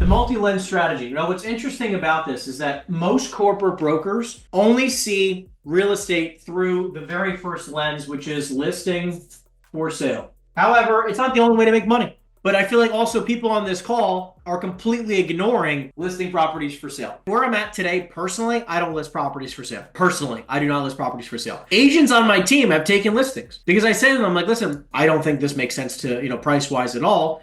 multi-lens strategy. You know, what's interesting about this is that most corporate brokers only see real estate through the very first lens, which is listing for sale. However, it's not the only way to make money. But I feel like also people on this call are completely ignoring listing properties for sale. Where I'm at today, personally, I don't list properties for sale. Personally, I do not list properties for sale. Agents on my team have taken listings because I say to them, I'm like, listen, I don't think this makes sense to, price-wise at all.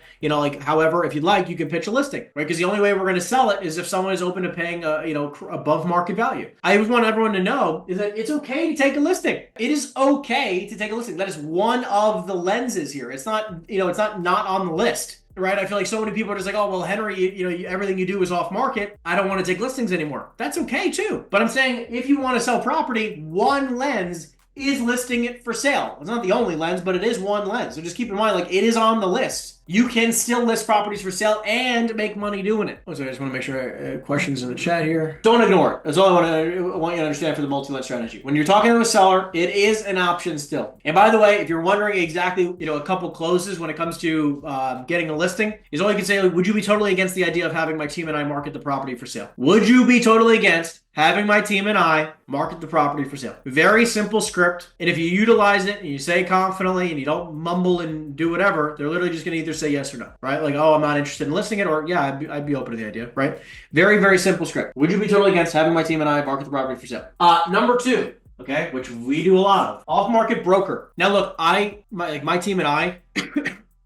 However, if you'd like, you can pitch a listing, right? Because the only way we're going to sell it is if someone is open to paying, above market value. I just want everyone to know is that it's okay to take a listing. It is okay to take a listing. That is one of the lenses here. It's not, it's not on the list. Right? I feel like so many people are just like, oh, well, Henry, everything you do is off market. I don't want to take listings anymore. That's okay too. But I'm saying if you want to sell property, one lens is listing it for sale. It's not the only lens, but it is one lens. So just keep in mind, like, it is on the list. You can still list properties for sale and make money doing it. So I just want to make sure questions in the chat here. Don't ignore it. That's all I want you to understand for the multi-lens strategy. When you're talking to a seller, it is an option still. And by the way, if you're wondering exactly, a couple closes when it comes to getting a listing, is all you can say, like, would you be totally against the idea of having my team and I market the property for sale? Would you be totally against having my team and I market the property for sale? Very simple script. And if you utilize it and you say confidently and you don't mumble and do whatever, they're literally just going to either say yes or no, right? Like, oh, I'm not interested in listing it, or yeah, I'd be open to the idea, right? Very, very simple script. Would you be totally against having my team and I market the property for sale? Number two, okay, which we do a lot of, off-market broker. Now look, my team and I,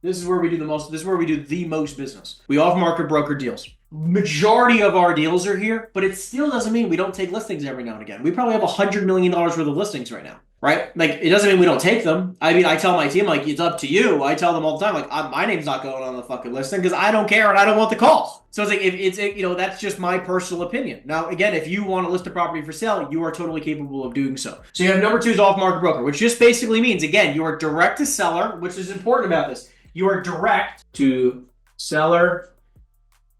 this is where we do the most business. We off-market broker deals. Majority of our deals are here, but it still doesn't mean we don't take listings every now and again. We probably have $100 million worth of listings right now, right? Like, it doesn't mean we don't take them. I mean, I tell my team, like, it's up to you. I tell them all the time, like, my name's not going on the fucking listing because I don't care and I don't want the calls. So it's like, that's just my personal opinion. Now, again, if you want to list a property for sale, you are totally capable of doing so. So you have number two is off-market broker, which just basically means, again, you are direct to seller, which is important about this. You are direct to seller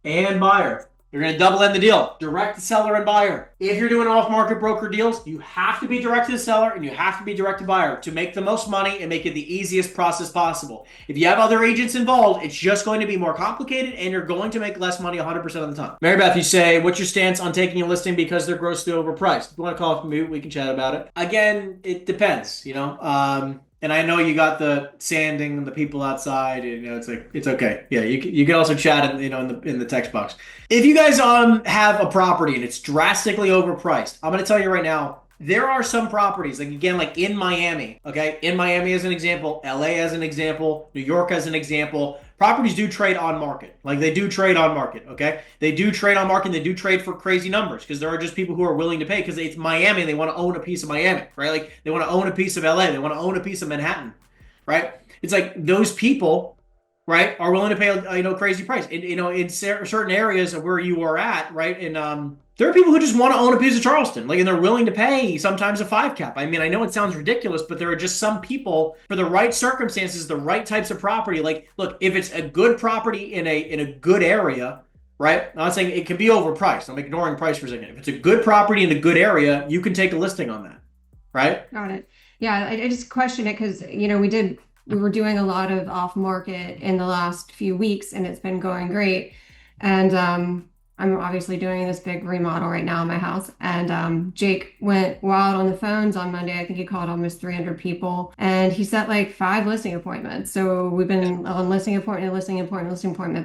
and buyer. You're going to double end the deal. Direct to seller and buyer. If you're doing off-market broker deals, you have to be direct to the seller and you have to be direct to buyer to make the most money and make it the easiest process possible. If you have other agents involved, it's just going to be more complicated and you're going to make less money 100% of the time. Mary Beth, you say, what's your stance on taking a listing because they're grossly overpriced? If you want to call off mute, we can chat about it. Again, it depends, and I know you got the sanding and the people outside, and it's like, it's okay. Yeah, you can also chat in the text box. If you guys have a property and it's drastically overpriced, I'm going to tell you right now, there are some properties, like in Miami, okay? In Miami as an example, LA as an example, New York as an example, properties do trade on market. Like, they do trade on market, okay? They do trade on market and they do trade for crazy numbers because there are just people who are willing to pay because it's Miami and they want to own a piece of Miami, right? Like, they want to own a piece of LA. They want to own a piece of Manhattan, right? It's like those people, right, are willing to pay, crazy price. In certain areas of where you are at, right, and there are people who just want to own a piece of Charleston, and they're willing to pay sometimes a 5 cap. I mean, I know it sounds ridiculous, but there are just some people for the right circumstances, the right types of property. Like, look, if it's a good property in a good area, right? I'm not saying it can be overpriced. I'm ignoring price for a second. If it's a good property in a good area, you can take a listing on that, right? Got it. Yeah, I just question it because, we were doing a lot of off market in the last few weeks and it's been going great. And I'm obviously doing this big remodel right now in my house. And Jake went wild on the phones on Monday. I think he called almost 300 people and he set like 5 listing appointments. So we've been on listing appointment.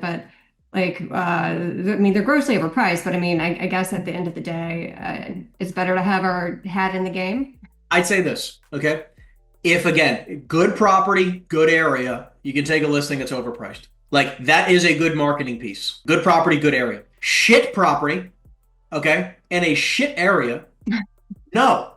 But they're grossly overpriced. But I mean, I guess at the end of the day, it's better to have our hat in the game. I'd say this, okay? If, again, good property, good area, you can take a listing that's overpriced. Like, that is a good marketing piece. Good property, good area. Shit property, okay, and a shit area, no.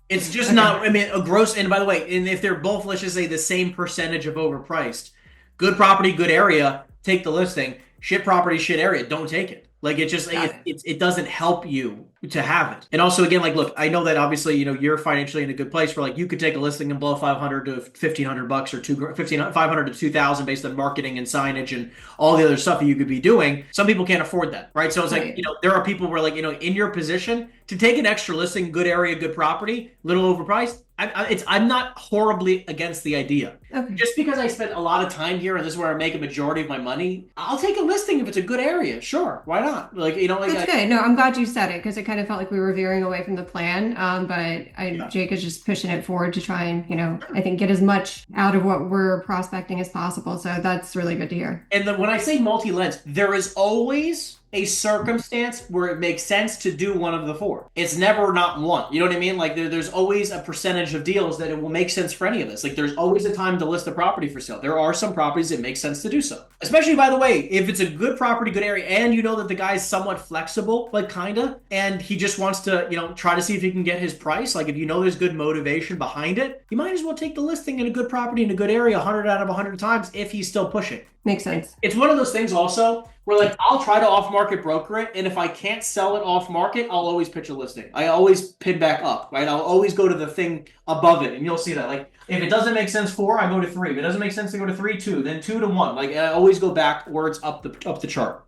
It's just not, a gross, and by the way, and if they're both, let's just say, the same percentage of overpriced, good property, good area, take the listing. Shit property, shit area, don't take it. Like, it doesn't help you to have it. And also, again, like, look, I know that obviously, you're financially in a good place where, like, you could take a listing and blow $500 to $1,500 or $500 to $2,000 based on marketing and signage and all the other stuff that you could be doing. Some people can't afford that, right? So it's like, there are people where, like, in your position to take an extra listing, good area, good property, little overpriced, I'm not horribly against the idea. Okay. Just because I spent a lot of time here and this is where I make a majority of my money, I'll take a listing if it's a good area. Sure, why not? Like, like That's good. No, I'm glad you said it because it kind of felt like we were veering away from the plan. But Jake is just pushing it forward to try and, I think get as much out of what we're prospecting as possible. So that's really good to hear. And when I say multi-lens, there is always a circumstance where it makes sense to do one of the four. It's never not one. You know what I mean? Like there's always a percentage of deals that it will make sense for any of us. Like there's always a time to list a property for sale. There are some properties that make sense to do so. Especially, by the way, if it's a good property, good area, and you know that the guy's somewhat flexible, like kinda, and he just wants to, try to see if he can get his price. Like if you know there's good motivation behind it, you might as well take the listing in a good property in a good area 100 out of 100 times if he's still pushing. Makes sense. It's one of those things also where like I'll try to off-market broker it, and if I can't sell it off-market, I'll always pitch a listing. I always pin back up, right? I'll always go to the thing above it, and you'll see that. Like if it doesn't make sense 4, I go to 3. If it doesn't make sense to go to 3, 2, then 2 to 1. Like I always go backwards up the chart.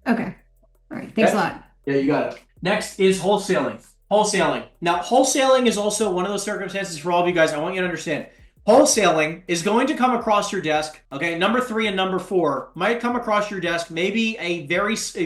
Okay. All right. Thanks a lot. Yeah, you got it. Next is wholesaling. Wholesaling. Now, wholesaling is also one of those circumstances for all of you guys. I want you to understand. Wholesaling is going to come across your desk, okay? Number 3 and number 4 might come across your desk maybe a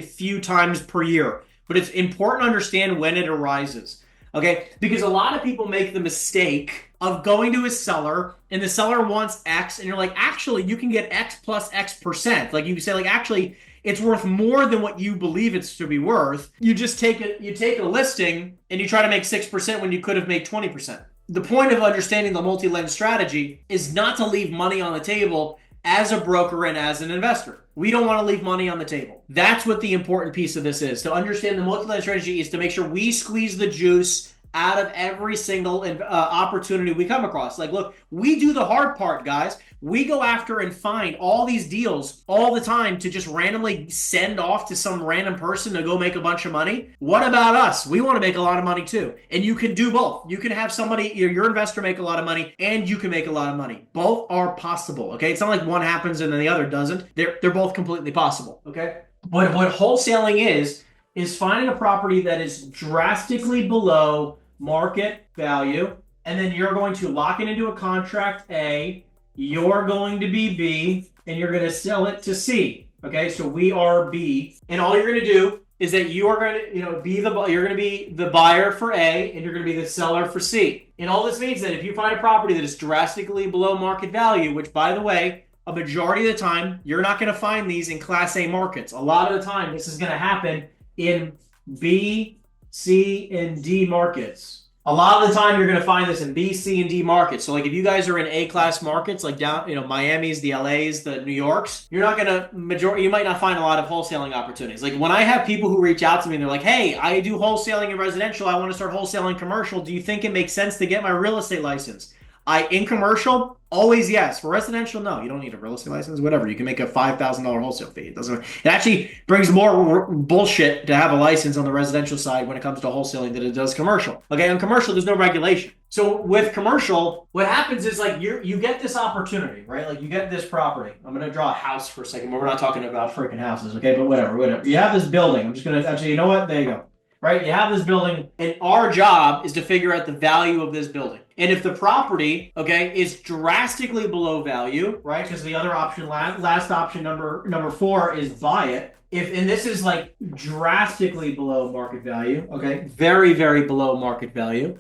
few times per year, but it's important to understand when it arises, okay? Because a lot of people make the mistake of going to a seller and the seller wants X and you're like, actually, you can get X plus X percent. Like you can say like, actually, it's worth more than what you believe it's to be worth. You just take a listing and you try to make 6% when you could have made 20%. The point of understanding the multi-lens strategy is not to leave money on the table as a broker and as an investor. We don't want to leave money on the table. That's what the important piece of this is. To understand the multi-lens strategy is to make sure we squeeze the juice out of every single opportunity we come across. Like, look, we do the hard part, guys. We go after and find all these deals all the time to just randomly send off to some random person to go make a bunch of money. What about us? We want to make a lot of money too. And you can do both. You can have somebody, your investor, make a lot of money and you can make a lot of money. Both are possible, okay? It's not like one happens and then the other doesn't. They're both completely possible, okay? What wholesaling is finding a property that is drastically below market value, and then you're going to lock it into a contract A, you're going to be B, and you're going to sell it to C. Okay, so we are B, and all you're going to do is that you are going to, you're going to be the buyer for A, and you're going to be the seller for C. And all this means that if you find a property that is drastically below market value, which by the way, a majority of the time, you're not going to find these in Class A markets. A lot of the time, this is going to happen in B, C, and D markets. A lot of the time, you're going to find this in B, C, and D markets. So like if you guys are in A-class markets, like down, Miami's, the LA's, the New York's, you're not going to, you might not find a lot of wholesaling opportunities. Like when I have people who reach out to me and they're like, hey, I do wholesaling in residential. I want to start wholesaling commercial. Do you think it makes sense to get my real estate license? In commercial, always yes. For residential, no. You don't need a real estate license, whatever. You can make a $5,000 wholesale fee. It actually brings more bullshit to have a license on the residential side when it comes to wholesaling than it does commercial. Okay, on commercial, there's no regulation. So with commercial, what happens is like you get this opportunity, right? Like you get this property. I'm going to draw a house for a second, but we're not talking about freaking houses, okay? But whatever. You have this building. I'm just going to actually, you know what? There you go. Right? You have this building, and our job is to figure out the value of this building. And if the property, okay, is drastically below value, right? Because the other option, last option, number 4, is buy it. And this is like drastically below market value, okay, very, very below market value.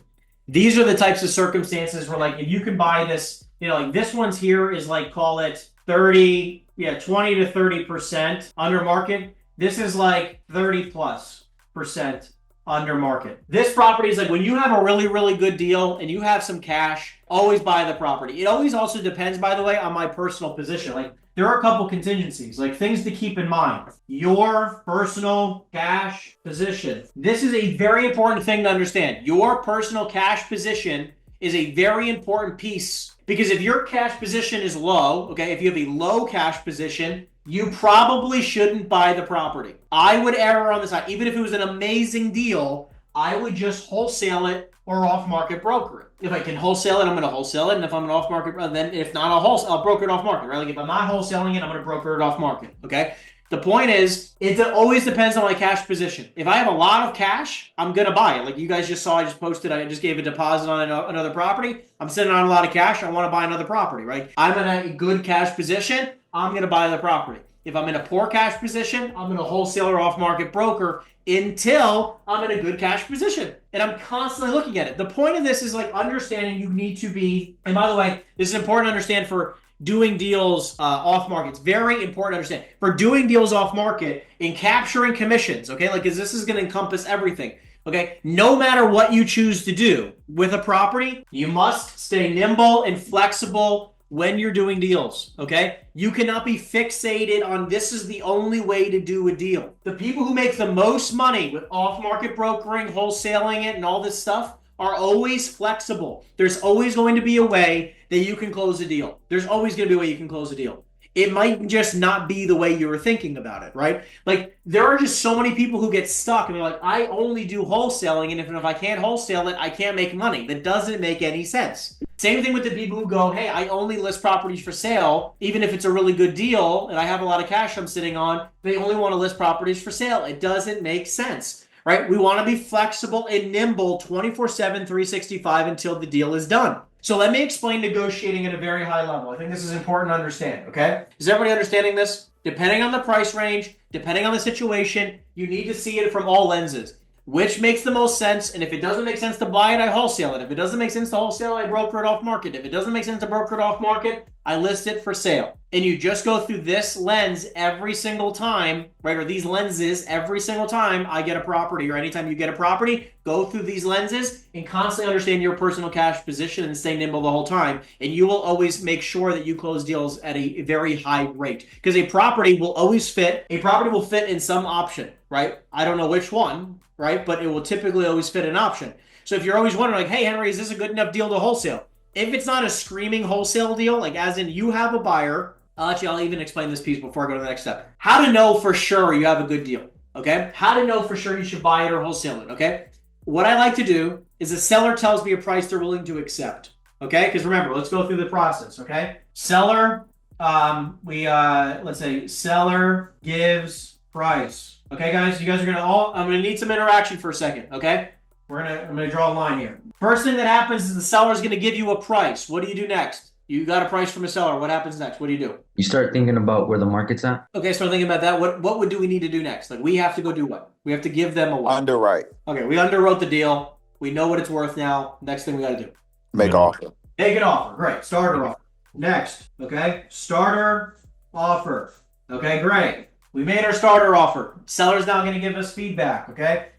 These are the types of circumstances where, like, if you can buy this, like this one's here is like, call it 20 to 30% under market. This is like 30+% under market. This property is like when you have a really, really good deal and you have some cash, always buy the property. It always also depends, by the way, on my personal position. Like there are a couple contingencies, like things to keep in mind. Your personal cash position. This is a very important thing to understand. Your personal cash position is a very important piece because if your cash position is low, okay, if you have a low cash position, you probably shouldn't buy the property. I would err on the side. Even if it was an amazing deal, I would just wholesale it or off-market broker it. If I can wholesale it, I'm going to wholesale it. And if I'm an off-market, then if not, I'll broker it off-market, right? Like if I'm not wholesaling it, I'm going to broker it off-market, okay? The point is, it always depends on my cash position. If I have a lot of cash, I'm going to buy it. Like you guys just saw, I just posted, I just gave a deposit on another property. I'm sitting on a lot of cash. I want to buy another property, right? I'm in a good cash position. I'm going to buy the property. If I'm in a poor cash position, I'm going to wholesaler off-market broker until I'm in a good cash position. And I'm constantly looking at it. The point of this is like understanding you need to be, and by the way, this is important to understand for doing deals off market. It's very important to understand. For doing deals off market in capturing commissions, okay? Like, 'cause this is going to encompass everything, okay? No matter what you choose to do with a property, you must stay nimble and flexible when you're doing deals, okay? You cannot be fixated on this is the only way to do a deal. The people who make the most money with off-market brokering, wholesaling it, and all this stuff are always flexible. There's always going to be a way that you can close a deal. There's always going to be a way you can close a deal. It might just not be the way you were thinking about it, right? Like, there are just so many people who get stuck and they're like, I only do wholesaling, and if I can't wholesale it, I can't make money. That doesn't make any sense. Same thing with the people who go, hey, I only list properties for sale, even if it's a really good deal and I have a lot of cash I'm sitting on, they only want to list properties for sale. It doesn't make sense, right? We want to be flexible and nimble 24/7, 365 until the deal is done. So let me explain negotiating at a very high level. I think this is important to understand, okay? Is everybody understanding this? Depending on the price range, depending on the situation, you need to see it from all lenses. Which makes the most sense, and if it doesn't make sense to buy it, I wholesale it. If it doesn't make sense to wholesale, I broker it off market. If it doesn't make sense to broker it off market, I list it for sale. And you just go through this lens every single time, right? Or these lenses every single time I get a property, or anytime you get a property, go through these lenses and constantly understand your personal cash position and stay nimble the whole time. And you will always make sure that you close deals at a very high rate, because a property will always fit. A property will fit in some option, right? I don't know which one, right? But it will typically always fit an option. So if you're always wondering, like, hey, Henry, is this a good enough deal to wholesale? If it's not a screaming wholesale deal, like as in you have a buyer, I'll even explain this piece before I go to the next step. How to know for sure you have a good deal, okay? How to know for sure you should buy it or wholesale it, okay? What I like to do is the seller tells me a price they're willing to accept, okay? Because remember, let's go through the process, okay? Seller, let's say seller gives price. Okay, guys, you guys are I'm gonna need some interaction for a second, okay? I'm gonna draw a line here. First thing that happens is the seller's gonna give you a price. What do you do next? You got a price from a seller. What happens next? What do you do? You start thinking about where the market's at. Okay, start thinking about that. What do we need to do next? Like, we have to go do what? We have to give them a what? Underwrite. Okay, we underwrote the deal. We know what it's worth now. Next thing we gotta do. Make offer. Make an offer. Great. Starter offer. Next, okay? Starter offer. Okay, great. We made our starter offer. Seller's now going to give us feedback, okay?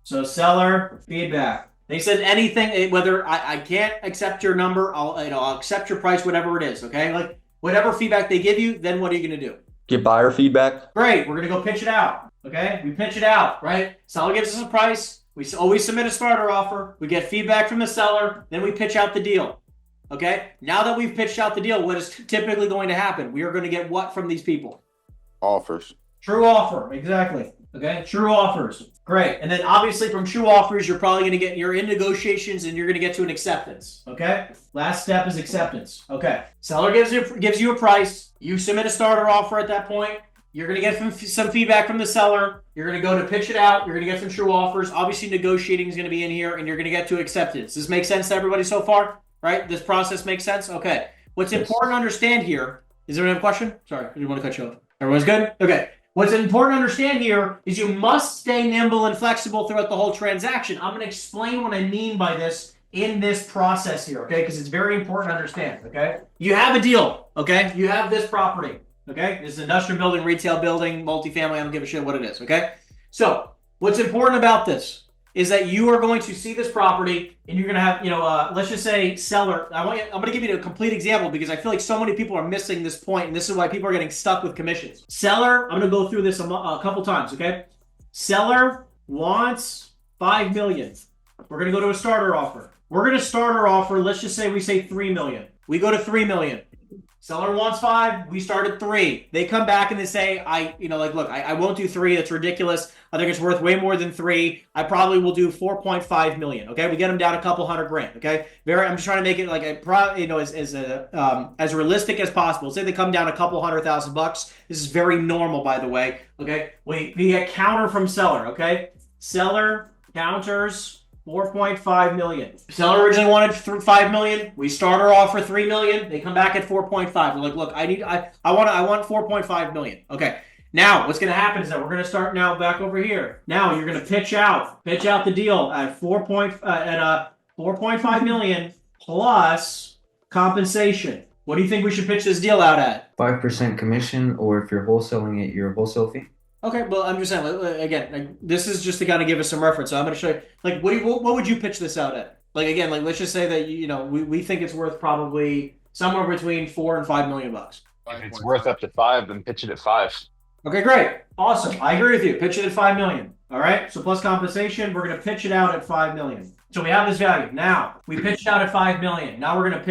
So seller feedback. They said anything, whether I can't accept your number, I'll accept your price, whatever it is, okay? Like, whatever feedback they give you, then what are you going to do? Get buyer feedback. Great. We're going to go pitch it out, okay? We pitch it out, right? Seller gives us a price. We always submit a starter offer. We get feedback from the seller. Then we pitch out the deal, okay? Now that we've pitched out the deal, what is typically going to happen? We are going to get what from these people? Offers. True offer, exactly. Okay, true offers. Great. And then obviously from true offers, you're probably going to you're in negotiations and you're going to get to an acceptance. Okay, last step is acceptance. Okay, seller gives you a price. You submit a starter offer at that point. You're going to get some feedback from the seller. You're going to go to pitch it out. You're going to get some true offers. Obviously, negotiating is going to be in here, and you're going to get to acceptance. Does this make sense to everybody so far? Right? This process makes sense? Okay. What's important to understand here, is there a question? Sorry, I didn't want to cut you off. Everyone's good? Okay. What's important to understand here is you must stay nimble and flexible throughout the whole transaction. I'm going to explain what I mean by this in this process here, okay? Because it's very important to understand, okay? You have a deal, okay? You have this property, okay? This is an industrial building, retail building, multifamily. I don't give a shit what it is, okay? So what's important about this is that you are going to see this property and you're going to have, let's just say seller. I'm going to give you a complete example because I feel like so many people are missing this point, and this is why people are getting stuck with commissions. Seller, I'm going to go through this a couple times, okay? Seller wants $5 million. We're going to go to a starter offer. We're going to starter offer. Let's just say we say $3 million. We go to $3 million. Seller wants 5. We start at 3. They come back and they say, look, I won't do 3. That's ridiculous. I think it's worth way more than 3. I probably will do 4.5 million. Okay, we get them down a couple $100,000. Okay, I'm just trying to make it like as realistic as possible. Say they come down a couple $100,000. This is very normal, by the way. Okay, we get counter from seller. Okay, seller counters 4.5 million. Seller originally wanted 5 million. We start her off for 3 million. They come back at 4.5. We're like, look, I want 4.5 million. Okay. Now what's going to happen is that we're going to start now back over here. Now you're going to pitch out the deal at 4.5 million plus compensation. What do you think we should pitch this deal out at? 5% commission, or if you're wholesaling it, your wholesale fee. Okay, well, I'm just saying, again, this is just to kind of give us some reference. So I'm going to show you, what would you pitch this out at? Let's just say that, we think it's worth probably somewhere between $4 and $5 million. If it's worth up to 5, then pitch it at 5. Okay, great. Awesome. I agree with you. Pitch it at 5 million. All right. So plus compensation, we're going to pitch it out at 5 million. So we have this value. Now we pitched out at 5 million. Now we're going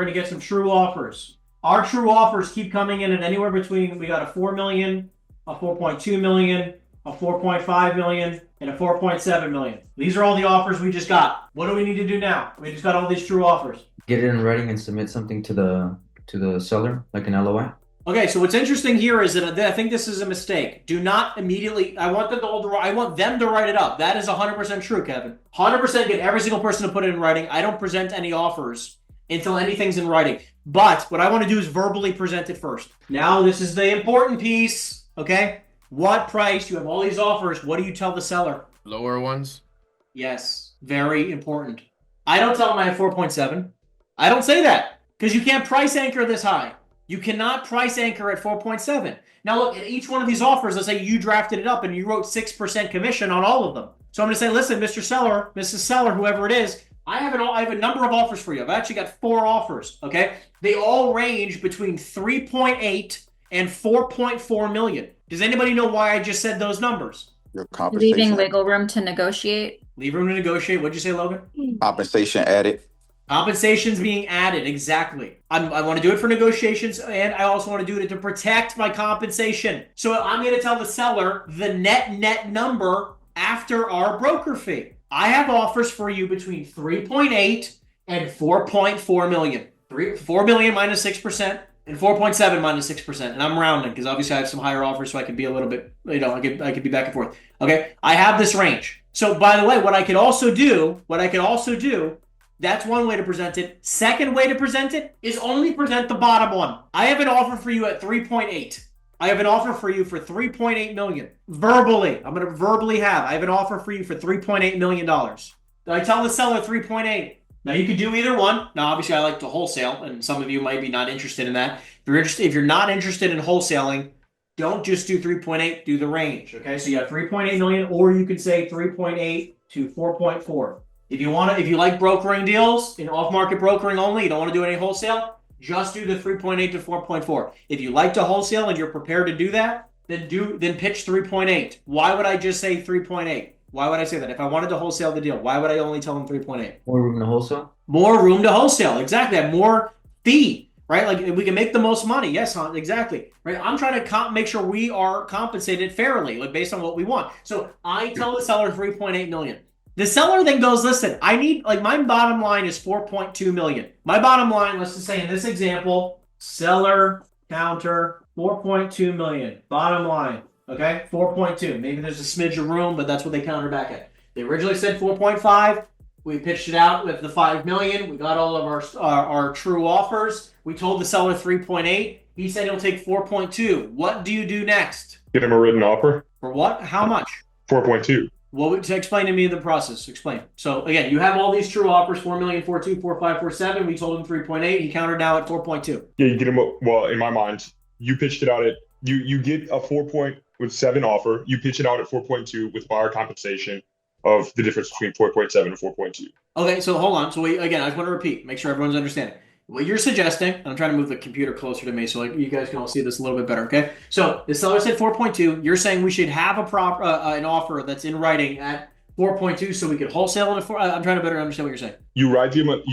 to get some true offers. Our true offers keep coming in at anywhere between, we got a 4 million, a 4.2 million, a 4.5 million, and a 4.7 million. These are all the offers we just got. What do we need to do now? We just got all these true offers. Get it in writing and submit something to the seller, like an LOI. Okay, so what's interesting here is that I think this is a mistake. Do not immediately. I want them to write it up. That is 100% true, Kevin. 100% get every single person to put it in writing. I don't present any offers until anything's in writing. But what I want to do is verbally present it first. Now, this is the important piece. Okay, what price? You have all these offers. What do you tell the seller? Lower ones? Yes, very important. I don't tell them I have 4.7. I don't say that because you can't price anchor this high. You cannot price anchor at 4.7. Now look, at each one of these offers, let's say you drafted it up and you wrote 6% commission on all of them. So I'm going to say, listen, Mr. Seller, Mrs. Seller, whoever it is, I have a number of offers for you. I've actually got 4 offers, okay? They all range between 3.8 and 4.4 million. Does anybody know why I just said those numbers? Your compensation. Leaving wiggle room to negotiate. Leave room to negotiate. What'd you say, Logan? Compensation added. Compensation's being added, exactly. I want to do it for negotiations, and I also want to do it to protect my compensation. So I'm going to tell the seller the net number after our broker fee. I have offers for you between 3.8 and 4.4 million. 4 million minus 6% and 4.7 minus 6%. And I'm rounding because obviously I have some higher offers, so I can be a little bit, I could be back and forth. Okay, I have this range. So by the way, what I could also do, that's one way to present it. Second way to present it is only present the bottom one. I have an offer for you at 3.8. I have an offer for you for 3.8 million. Verbally, I'm going to verbally I have an offer for you for $3.8 million. I tell the seller 3.8. Now you could do either one. Now obviously I like to wholesale, and some of you might be not interested in that. If you're not interested in wholesaling, don't just do 3.8, do the range. Okay, so you have 3.8 million, or you could say 3.8 to 4.4. If you like brokering deals in off-market brokering only, you don't want to do any wholesale, just do the 3.8 to 4.4. If you like to wholesale and you're prepared to do that, then pitch 3.8. Why would I just say 3.8? Why would I say that? If I wanted to wholesale the deal, why would I only tell them 3.8? More room to wholesale? More room to wholesale, exactly. Have more fee, right? Like we can make the most money. Yes, exactly. Right. I'm trying to make sure we are compensated fairly, like based on what we want. So I tell the seller 3.8 million. The seller then goes, listen, I need, my bottom line is 4.2 million. My bottom line, let's just say in this example, seller counter 4.2 million. Bottom line, okay? 4.2. Maybe there's a smidge of room, but that's what they counter back at. They originally said 4.5. We pitched it out with the 5 million. We got all of our true offers. We told the seller 3.8. He said he'll take 4.2. What do you do next? Get him a written offer. For what? How much? 4.2. Explain to me the process. Explain. So again, you have all these true offers: 4 million, 4.2, 4.5, 4.7. We told him 3.8. He countered now at 4.2. Yeah, you get him. Well, in my mind, you pitched it out at you get a 4.7 offer. You pitch it out at 4.2 with buyer compensation of the difference between 4.7 and 4.2. Okay, so hold on. So again, I just want to repeat, make sure everyone's understanding. What you're suggesting, and I'm trying to move the computer closer to me so you guys can all see this a little bit better, okay? So the seller said 4.2. You're saying we should have an offer that's in writing at 4.2 so we could wholesale it at 4. I'm trying to better understand what you're saying. You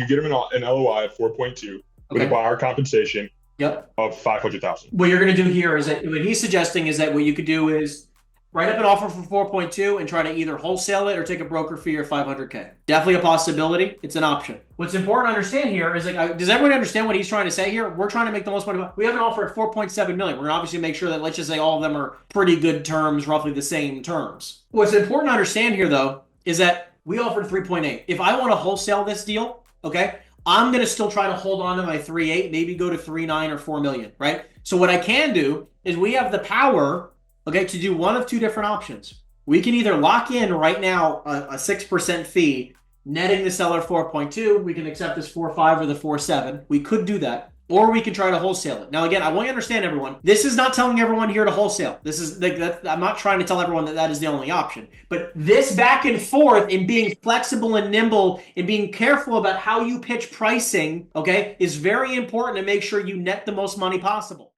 get him an LOI at 4.2 with a buyer compensation Yep. of 500,000. What you're going to do here is that what he's suggesting is that what you could do is write up an offer for 4.2 and try to either wholesale it or take a broker fee or 500K. Definitely a possibility. It's an option. What's important to understand here is like, does everyone understand what he's trying to say here? We're trying to make the most money. We have an offer at 4.7 million. We're going to obviously make sure that, let's just say all of them are pretty good terms, roughly the same terms. What's important to understand here though, is that we offered 3.8. If I want to wholesale this deal, okay, I'm going to still try to hold on to my 3.8, maybe go to 3.9 or 4 million, right? So what I can do is we have the power, okay, to do one of two different options. We can either lock in right now a 6% fee, netting the seller 4.2. We can accept this 4.5 or the 4.7. We could do that. Or we can try to wholesale it. Now, again, I want you to understand, everyone, this is not telling everyone here to wholesale. This is like I'm not trying to tell everyone that that is the only option. But this back and forth in being flexible and nimble and being careful about how you pitch pricing, okay, is very important to make sure you net the most money possible.